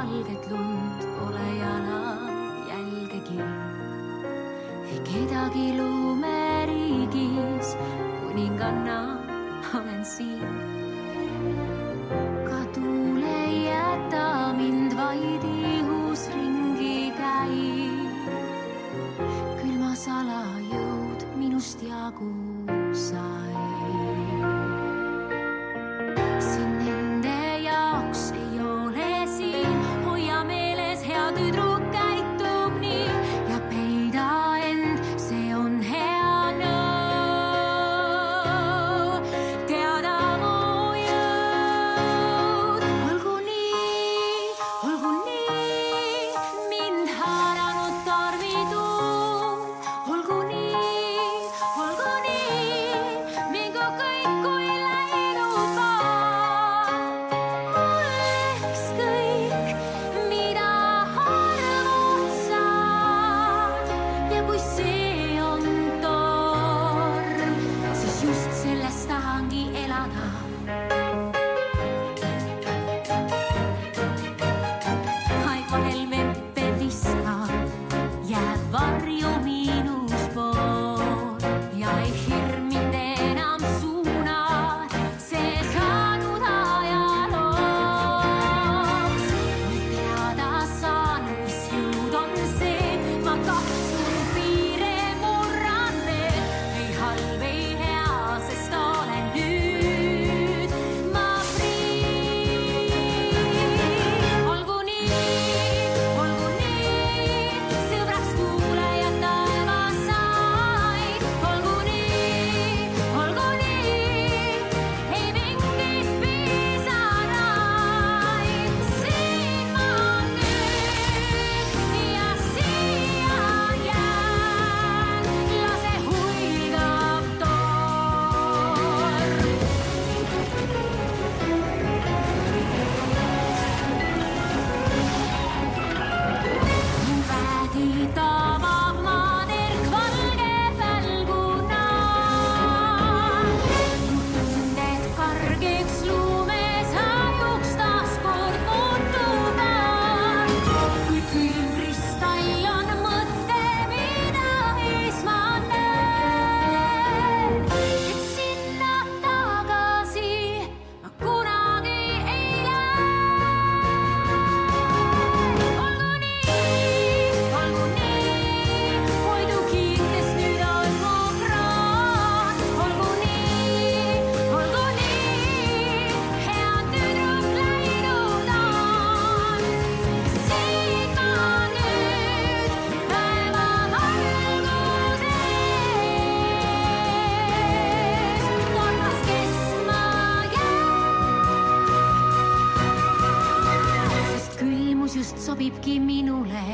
valget lund, pole jalajälgegi. Ei kedagi lumeriigis, kuninganna olen siin. Ka tuul ei jäta mind, vaid ihus ringi käib. Küll ma salajõud minust jagu sai. Siin nende jaoks ei ole siin, hoia meeles, hea tüdruk käitub nii ja peida end, see on hea nõu. Teada mu jõud, olgu nii, mind haaranud tormituul, olgu nii, mingu kõik kui läinud paar. Oleks kõik, mida arvud saan ja kui see on torm, siis just sellest tahangi elada. Aeg vahel veppe viskab, jääb varju miinus pool ja ei hirm mind enam suunad, see saanud ajalooks. Nüüd teada saan, mis jõud on see, ma katsun piire murran need, ei halb, ei hea, sest olen nüüd ma frii. Olgu nii, sõbraks kuulejad taevasaid, olgu nii, ei mingit pisaraid. Siin ma nüüd ja siia jään, lase huigab torm. Mu vägi tabab maaterk valge välguna. Mu tunded kargiks lumes hajuks taaskord muutuvad. Kui külm kristall on mõte, mida ees ma näen, et sinna tagasi ma kunagi ei lähe. Olgu nii, hoidu kiites, nüüd on mu kraan. Olgu nii, hea tüdruk läinud on. Siin ma nüüd päeva valguses, tormas kestma jään, sest külmus just sobibki minule.